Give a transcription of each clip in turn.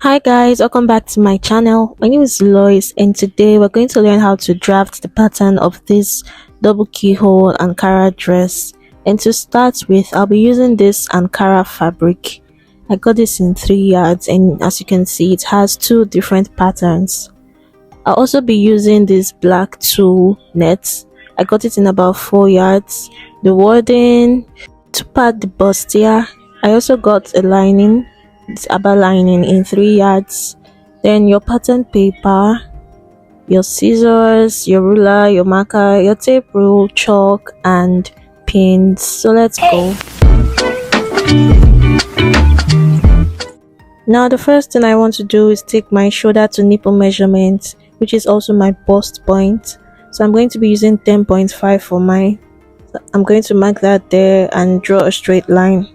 Hi guys, welcome back to my channel. My name is Lois and today we're going to learn how to draft the pattern of this double keyhole Ankara dress. And to start with, I'll be using this Ankara fabric. I got this in 3 yards and as you can see it has two different patterns. I'll also be using this black tulle net. I got it in about 4 yards. The wording to part the bustier. I also got a lining, this upper lining in 3 yards. Then your pattern paper, your scissors, your ruler, your marker, your tape rule, chalk and pins. So let's go. Now the first thing I want to do is take my shoulder to nipple measurement, which is also my bust point. So I'm going to be using 10.5 for mine. So I'm going to mark that there and draw a straight line.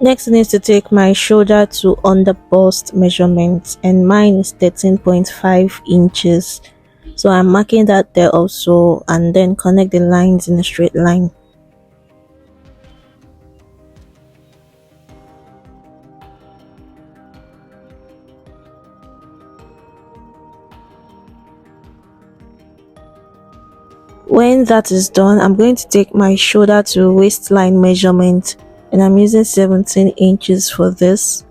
Next is to take my shoulder to under bust measurement, and mine is 13.5 inches. So I'm marking that there also and then connect the lines in a straight line. When that is done, I'm going to take my shoulder to waistline measurement and I'm using 17 inches for this.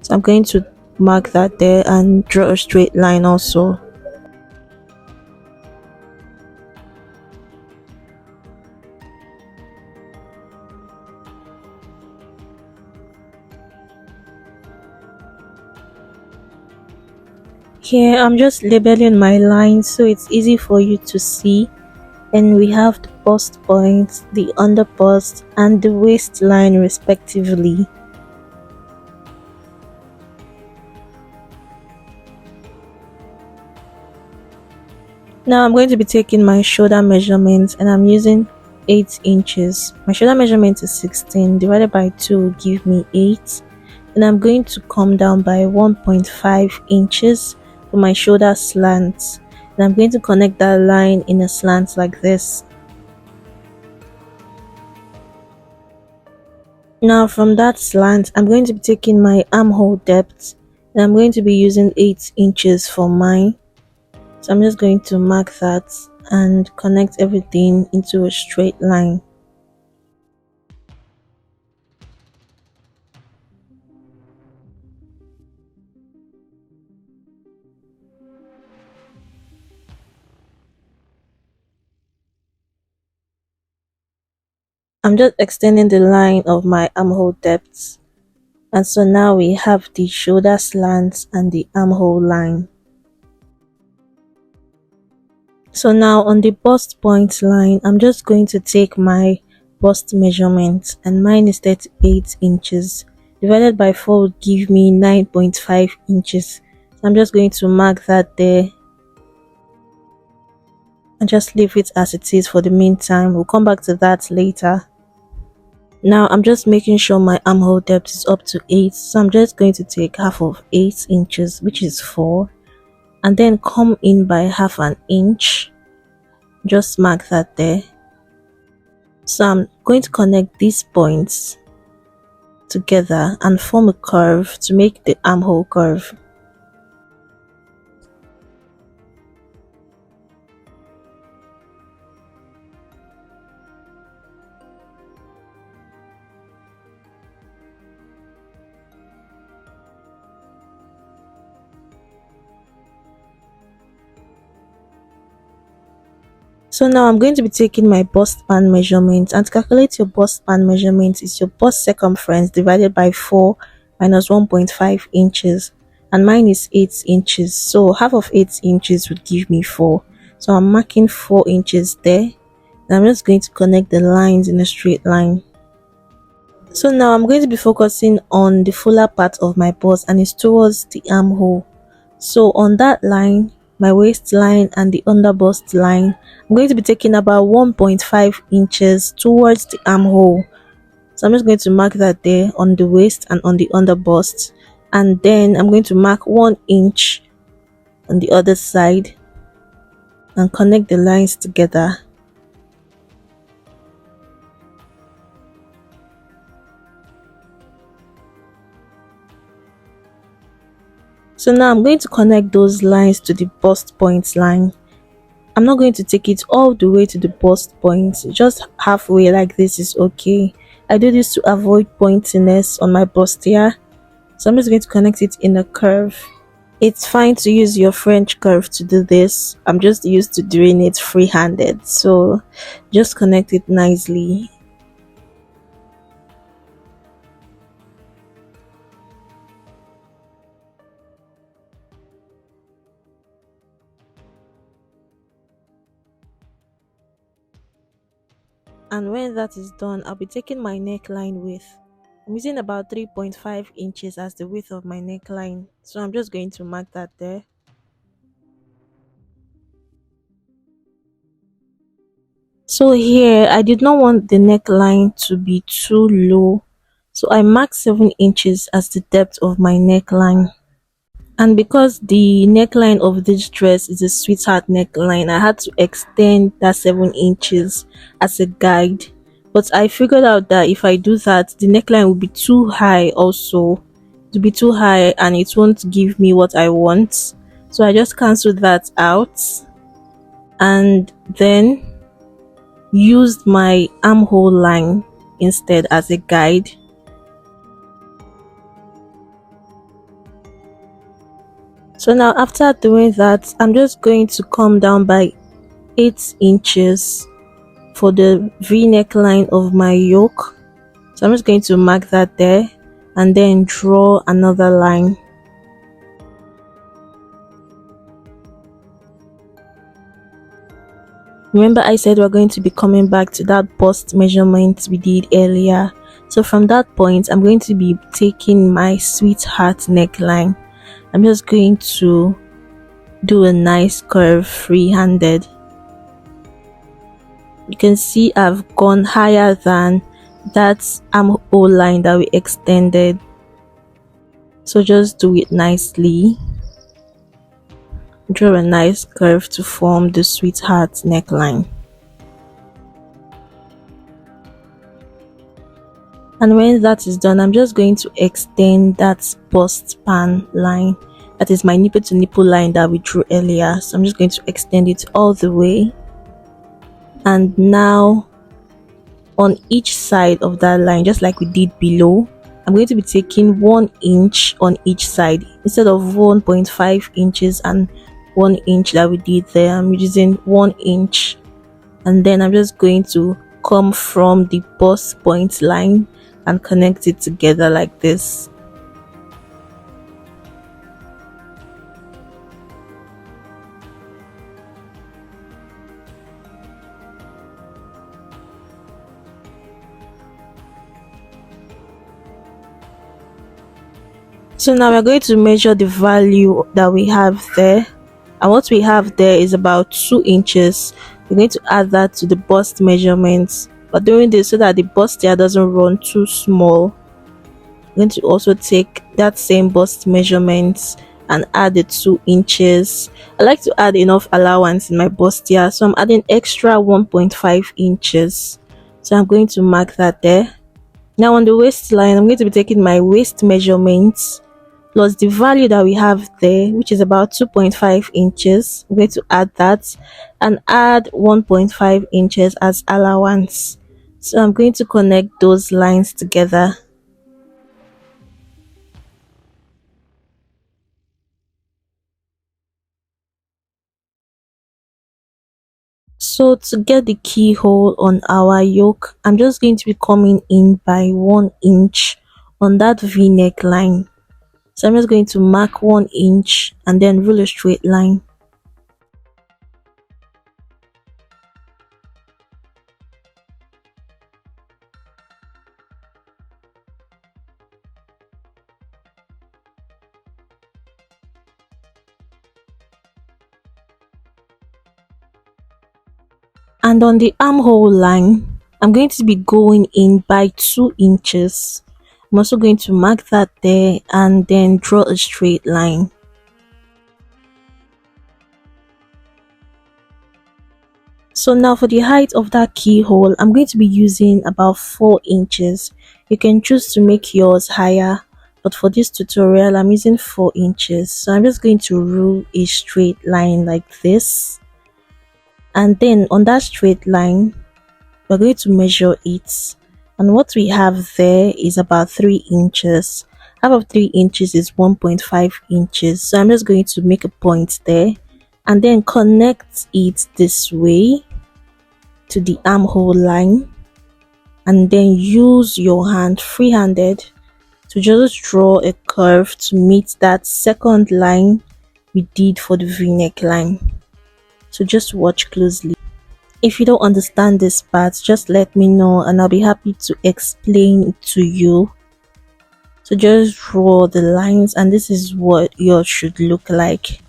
So I'm going to mark that there and draw a straight line also. Here I'm just labeling my lines so it's easy for you to see. And we have the bust point, the under bust and the waistline respectively. Now I'm going to be taking my shoulder measurement and I'm using 8 inches. My shoulder measurement is 16 divided by 2 will give me 8. And I'm going to come down by 1.5 inches for my shoulder slants. And I'm going to connect that line in a slant like this. Now from that slant, I'm going to be taking my armhole depth and I'm going to be using 8 inches for mine. So I'm just going to mark that and connect everything into a straight line. I'm just extending the line of my armhole depth, and so now we have the shoulder slants and the armhole line. So now on the bust point line, I'm just going to take my bust measurement and mine is 38 inches divided by 4 will give me 9.5 inches. So I'm just going to mark that there and just leave it as it is for the meantime. We'll come back to that later. Now I'm just making sure my armhole depth is up to 8, so I'm just going to take half of 8 inches, which is 4, and then come in by half an inch. Just mark that there. So I'm going to connect these points together and form a curve to make the armhole curve. So now I'm going to be taking my bust band measurement, and to calculate your bust band measurement is your bust circumference divided by 4 minus 1.5 inches, and mine is 8 inches, so half of 8 inches would give me 4. So I'm marking 4 inches there and I'm just going to connect the lines in a straight line. So now I'm going to be focusing on the fuller part of my bust and it's towards the armhole. So on that line, my waistline and the under bust line, I'm going to be taking about 1.5 inches towards the armhole. So I'm just going to mark that there on the waist and on the under bust, and then I'm going to mark 1 inch on the other side and connect the lines together. So now I'm going to connect those lines to the bust point line. I'm not going to take it all the way to the bust point, just halfway like this is okay. I do this to avoid pointiness on my bustier, so I'm just going to connect it in a curve. It's fine to use your French curve to do this. I'm just used to doing it free-handed, so just connect it nicely. And when that is done, I'll be taking my neckline width. I'm using about 3.5 inches as the width of my neckline, so I'm just going to mark that there. So here I did not want the neckline to be too low, so I marked 7 inches as the depth of my neckline. And because the neckline of this dress is a sweetheart neckline, I had to extend that 7 inches as a guide. But I figured out that if I do that, the neckline will be too high also. It will be too high and it won't give me what I want. So I just cancelled that out and then used my armhole line instead as a guide. So now after doing that, I'm just going to come down by 8 inches for the V neckline of my yoke. So I'm just going to mark that there and then draw another line. Remember I said we're going to be coming back to that bust measurement we did earlier. So from that point, I'm going to be taking my sweetheart neckline. I'm just going to do a nice curve free-handed. You can see I've gone higher than that armhole line that we extended. So just do it nicely. Draw a nice curve to form the sweetheart neckline. And when that is done, I'm just going to extend that bust span line. That is my nipple to nipple line that we drew earlier. So I'm just going to extend it all the way. And now on each side of that line, just like we did below, I'm going to be taking 1 inch on each side instead of 1.5 inches and 1 inch that we did there. I'm using 1 inch, and then I'm just going to come from the bust point line and connect it together like this. So now we're going to measure the value that we have there, and what we have there is about 2 inches. We're going to add that to the bust measurements, but doing this so that the bustier doesn't run too small. I'm going to also take that same bust measurements and add the 2 inches. I like to add enough allowance in my bustier, so I'm adding extra 1.5 inches. So I'm going to mark that there. Now on the waistline, I'm going to be taking my waist measurements plus the value that we have there, which is about 2.5 inches. I'm going to add that and add 1.5 inches as allowance. So I'm going to connect those lines together. So to get the keyhole on our yoke, I'm just going to be coming in by 1 inch on that V neckline. So I'm just going to mark 1 inch and then rule a straight line. And on the armhole line, I'm going to be going in by 2 inches. I'm also going to mark that there and then draw a straight line. So now for the height of that keyhole, I'm going to be using about 4 inches. You can choose to make yours higher, but for this tutorial I'm using 4 inches. So I'm just going to rule a straight line like this, and then on that straight line we're going to measure it, and what we have there is about 3 inches. Half of 3 inches is 1.5 inches, so I'm just going to make a point there and then connect it this way to the armhole line, and then use your hand free-handed to just draw a curve to meet that second line we did for the v-neck line. So just watch closely. If you don't understand this part, just let me know and I'll be happy to explain it to you. So just draw the lines, and this is what yours should look like.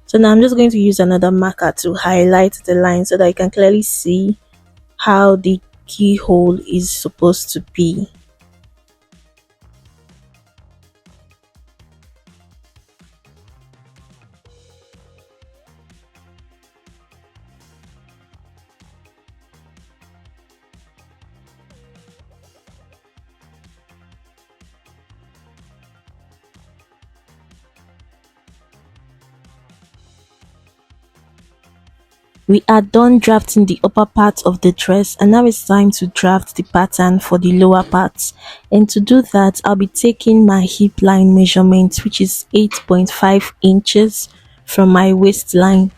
So now I'm just going to use another marker to highlight the line so that you can clearly see how the keyhole is supposed to be. We are done drafting the upper part of the dress, and now it's time to draft the pattern for the lower parts. And to do that, I'll be taking my hip line measurement, which is 8.5 inches from my waistline.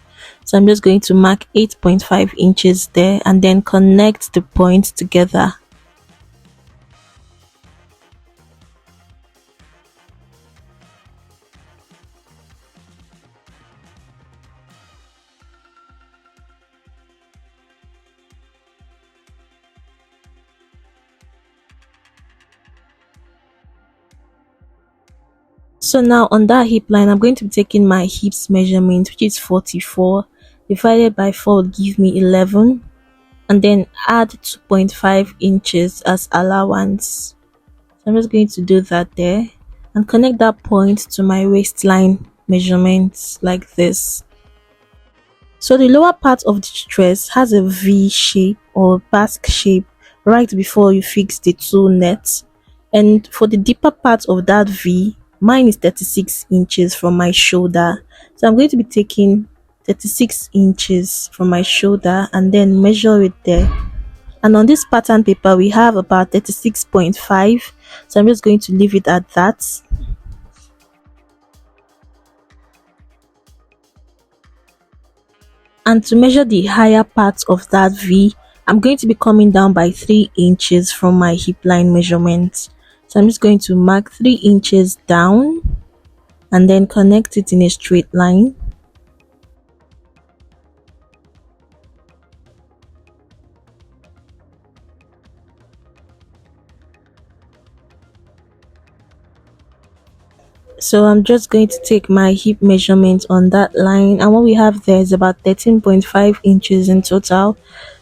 So I'm just going to mark 8.5 inches there and then connect the points together. So now on that hip line, I'm going to be taking my hips measurement, which is 44 divided by 4 will give me 11, and then add 2.5 inches as allowance. So I'm just going to do that there and connect that point to my waistline measurements like this. So the lower part of the dress has a V shape or basque shape right before you fix the two nets, and for the deeper part of that V, mine is 36 inches from my shoulder. So I'm going to be taking 36 inches from my shoulder and then measure it there. And on this pattern paper we have about 36.5, so I'm just going to leave it at that. And to measure the higher part of that V, I'm going to be coming down by 3 inches from my hip line measurement. So I'm just going to mark 3 inches down and then connect it in a straight line. So I'm just going to take my hip measurement on that line, and what we have there is about 13.5 inches in total.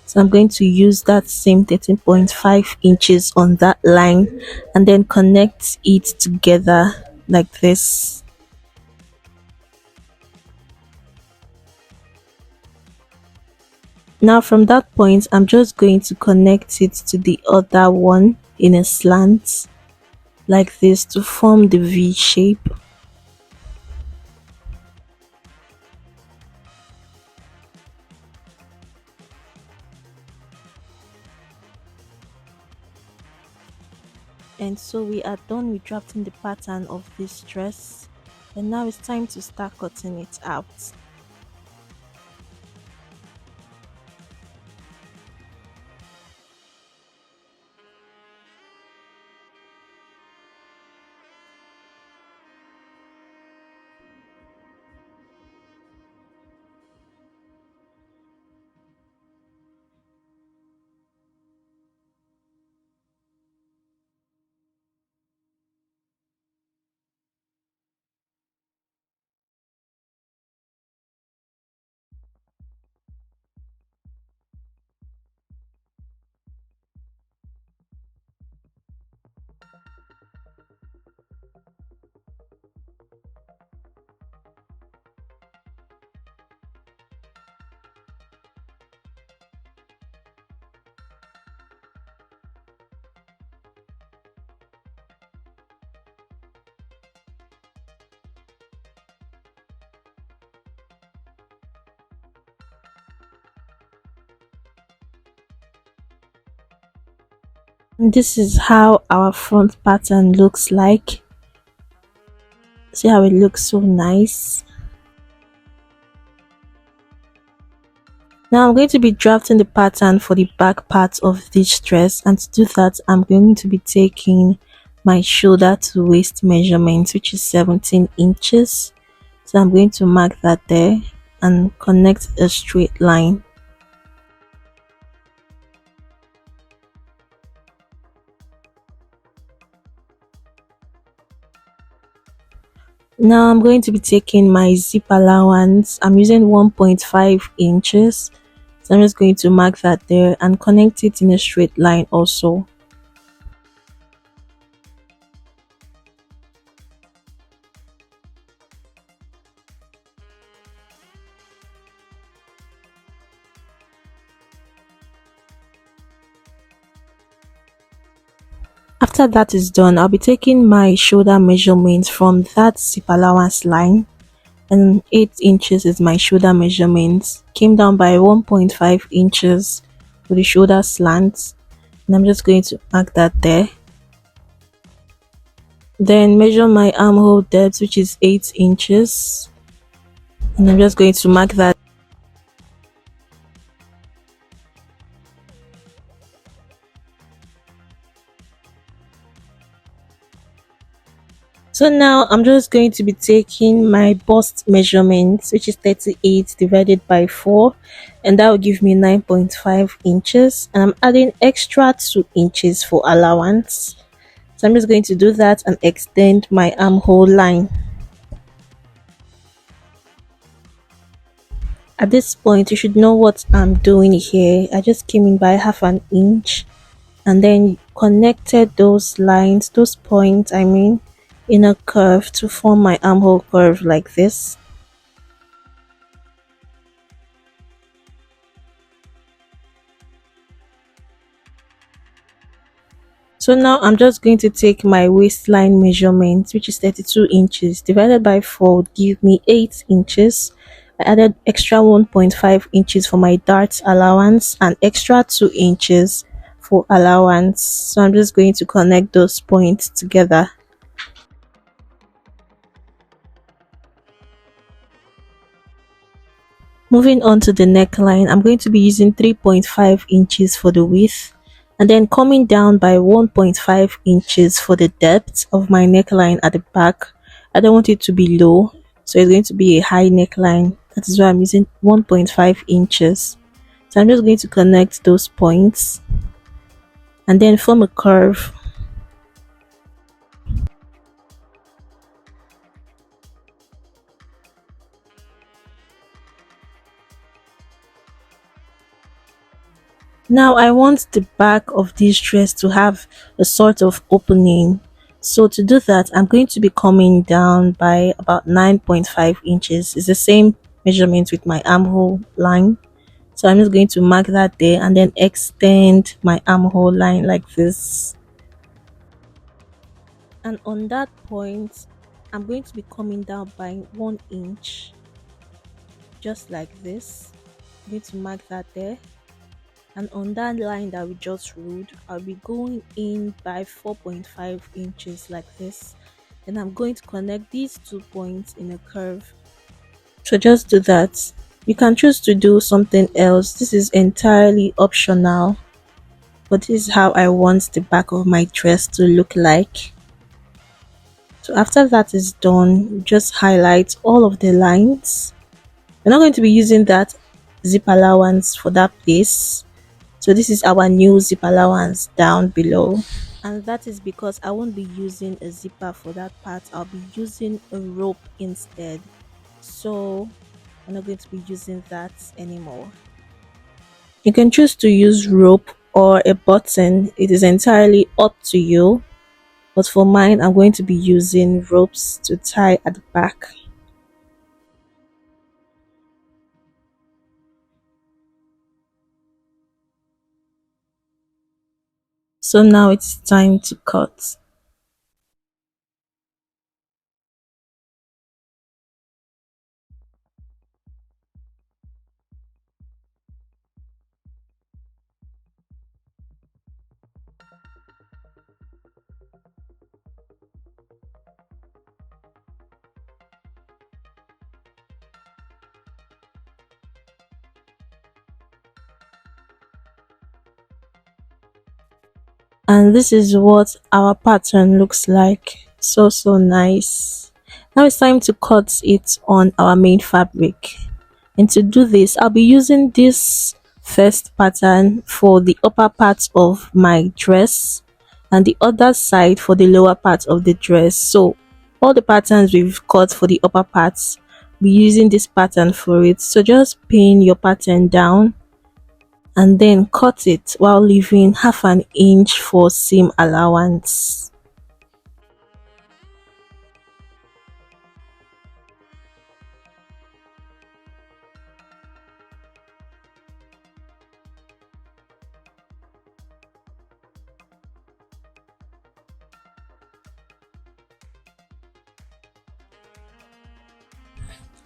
So I'm going to use that same 13.5 inches on that line and then connect it together like this. Now from that point I'm just going to connect it to the other one in a slant like this to form the V shape. And so we are done with drafting the pattern of this dress, and now it's time to start cutting it out. This is how our front pattern looks like. See how it looks so nice. Now I'm going to be drafting the pattern for the back part of this dress, and to do that I'm going to be taking my shoulder to waist measurement, which is 17 inches. So I'm going to mark that there and connect a straight line. Now I'm going to be taking my zip allowance. I'm using 1.5 inches. So I'm just going to mark that there and connect it in a straight line also. After that is done, I'll be taking my shoulder measurement from that zip allowance line, and 8 inches is my shoulder measurement. Came down by 1.5 inches for the shoulder slant, and I'm just going to mark that there. Then measure my armhole depth, which is 8 inches, and I'm just going to mark that. So now I'm just going to be taking my bust measurement, which is 38 divided by 4, and that will give me 9.5 inches, and I'm adding extra 2 inches for allowance. So I'm just going to do that and extend my armhole line. At this point you should know what I'm doing here. I just came in by half an inch and then connected those lines, those points I mean, in a curve to form my armhole curve like this. So now I'm just going to take my waistline measurement, which is 32 inches, divided by 4 would give me 8 inches. I added extra 1.5 inches for my dart allowance and extra 2 inches for allowance. So I'm just going to connect those points together. Moving on to the neckline, I'm going to be using 3.5 inches for the width and then coming down by 1.5 inches for the depth of my neckline at the back. I don't want it to be low, so it's going to be a high neckline. That is why I'm using 1.5 inches. So I'm just going to connect those points and then form a curve. Now I want the back of this dress to have a sort of opening. So to do that, I'm going to be coming down by about 9.5 inches. It's the same measurement with my armhole line. So I'm just going to mark that there and then extend my armhole line like this. And on that point, I'm going to be coming down by 1 inch, just like this. I'm going to mark that there. And on that line that we just ruled, I'll be going in by 4.5 inches like this. Then I'm going to connect these 2 points in a curve. So just do that. You can choose to do something else. This is entirely optional, but this is how I want the back of my dress to look like. So after that is done, just highlight all of the lines. We're not going to be using that zip allowance for that place. So this is our new zip allowance down below, and that is because I won't be using a zipper for that part. I'll be using a rope instead, so I'm not going to be using that anymore. You can choose to use rope or a button. It is entirely up to you, but for mine I'm going to be using ropes to tie at the back. So now it's time to cut. And this is what our pattern looks like. So nice. Now it's time to cut it on our main fabric. And to do this, I'll be using this first pattern for the upper part of my dress and the other side for the lower part of the dress. So all the patterns we've cut for the upper parts, be using this pattern for it. So just pin your pattern down and then cut it while leaving half an inch for seam allowance.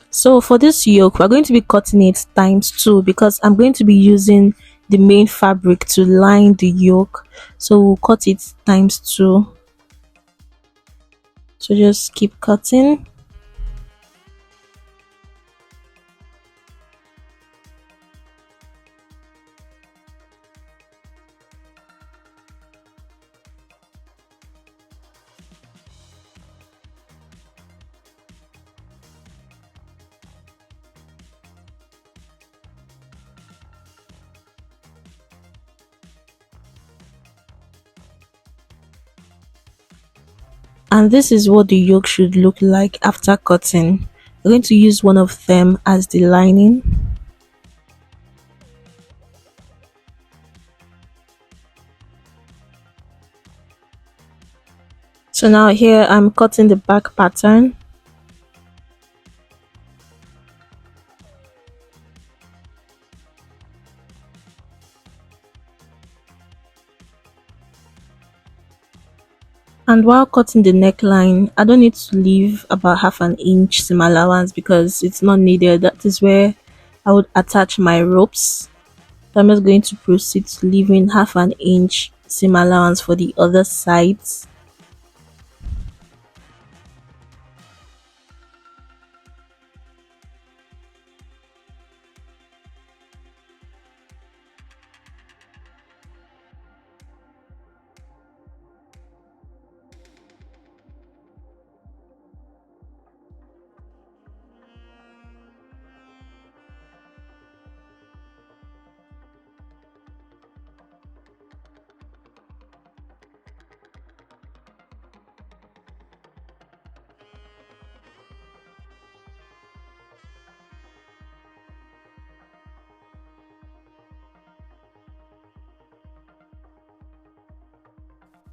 So for this yoke, we're going to be cutting it times 2 because I'm going to be using the main fabric to line the yoke. So we'll cut it times 2. So just keep cutting. And this is what the yoke should look like after cutting. We're going to use one of them as the lining. So now here I'm cutting the back pattern. And while cutting the neckline, I don't need to leave about half an inch seam allowance because it's not needed. That is where I would attach my ropes. So I'm just going to proceed to leaving half an inch seam allowance for the other sides.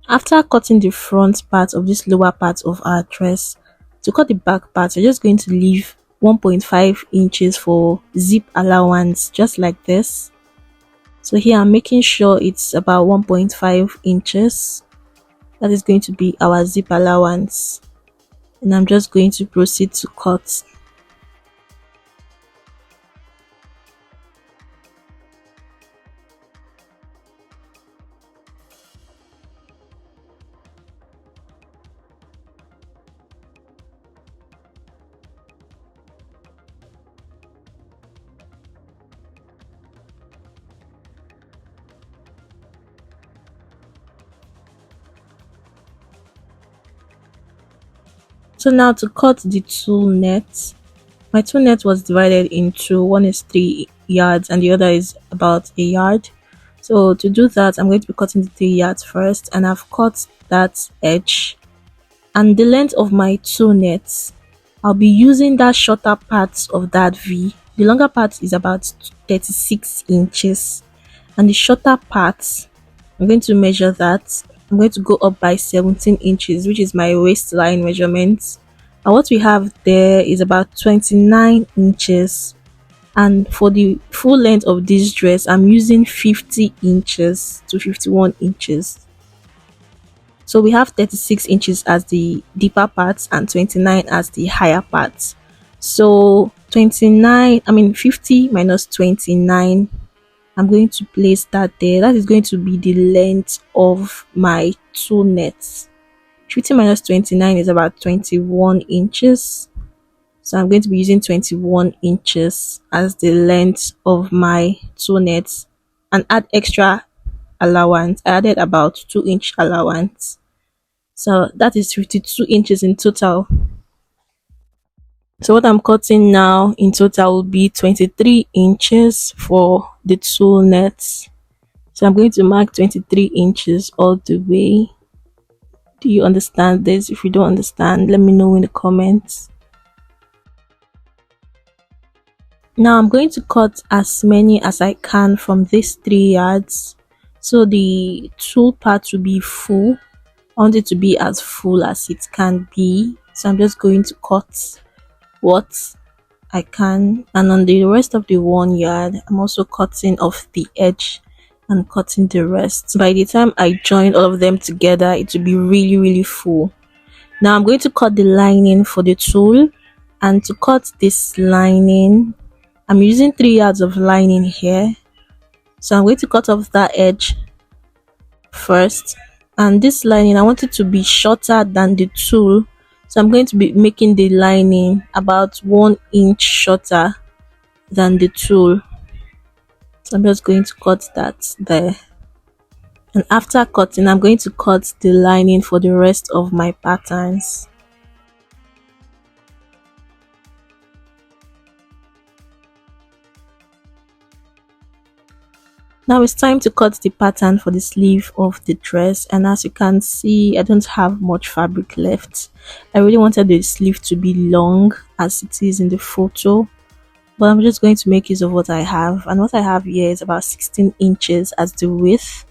After cutting the front part of this lower part of our dress, to cut the back part, we're just going to leave 1.5 inches for zip allowance, just like this. So here I'm making sure it's about 1.5 inches. That is going to be our zip allowance. And I'm just going to proceed to cut. So now to cut the tulle net, my tulle net was divided into one is 3 yards and the other is about a yard. So to do that, I'm going to be cutting the 3 yards first, and I've cut that edge. And the length of my tulle net, I'll be using that shorter part of that V. The longer part is about 36 inches, and the shorter part, I'm going to measure that. I'm going to go up by 17 inches, which is my waistline measurement. And what we have there is about 29 inches. And for the full length of this dress, I'm using 50 inches to 51 inches. So we have 36 inches as the deeper part and 29 as the higher part. So 50 minus 29, I'm going to place that there. That is going to be the length of my tulle net. 50 minus 29 is about 21 inches. So I'm going to be using 21 inches as the length of my tulle net, and add extra allowance. I added about 2 inch allowance, so that is 52 inches in total. So what I'm cutting now in total will be 23 inches for the tulle nets. So I'm going to mark 23 inches all the way. Do you understand this? If you don't understand, let me know in the comments. Now I'm going to cut as many as I can from these 3 yards. So the tulle part will be full. I want it to be as full as it can be. So I'm just going to cut what I can, and on the rest of the 1 yard I'm also cutting off the edge and cutting the rest. By the time I join all of them together, it will be really full. Now I'm going to cut the lining for the tulle, and to cut this lining I'm using 3 yards of lining here. So I'm going to cut off that edge first, and this lining I want it to be shorter than the tulle, so I'm going to be making the lining about 1 inch shorter than the tulle. So I'm just going to cut that there, and after cutting I'm going to cut the lining for the rest of my patterns. Now it's time to cut the pattern for the sleeve of the dress, and as you can see I don't have much fabric left. I really wanted the sleeve to be long as it is in the photo, but I'm just going to make use of what I have, and what I have here is about 16 inches as the width.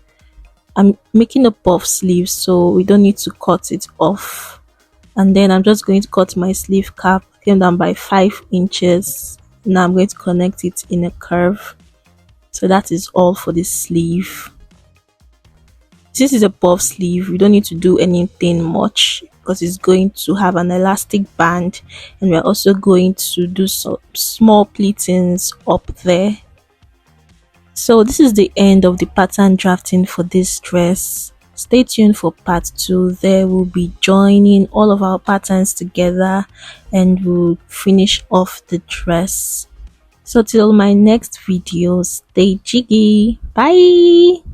I'm making a puff sleeve, so we don't need to cut it off. And then I'm just going to cut my sleeve cap, came down by 5 inches. Now I'm going to connect it in a curve. So that is all for the sleeve. This is a puff sleeve. We don't need to do anything much because it's going to have an elastic band, and we're also going to do some small pleatings up there. So this is the end of the pattern drafting for this dress. Stay tuned for part 2. There we'll be joining all of our patterns together and we'll finish off the dress. So till my next video, stay jiggy. Bye.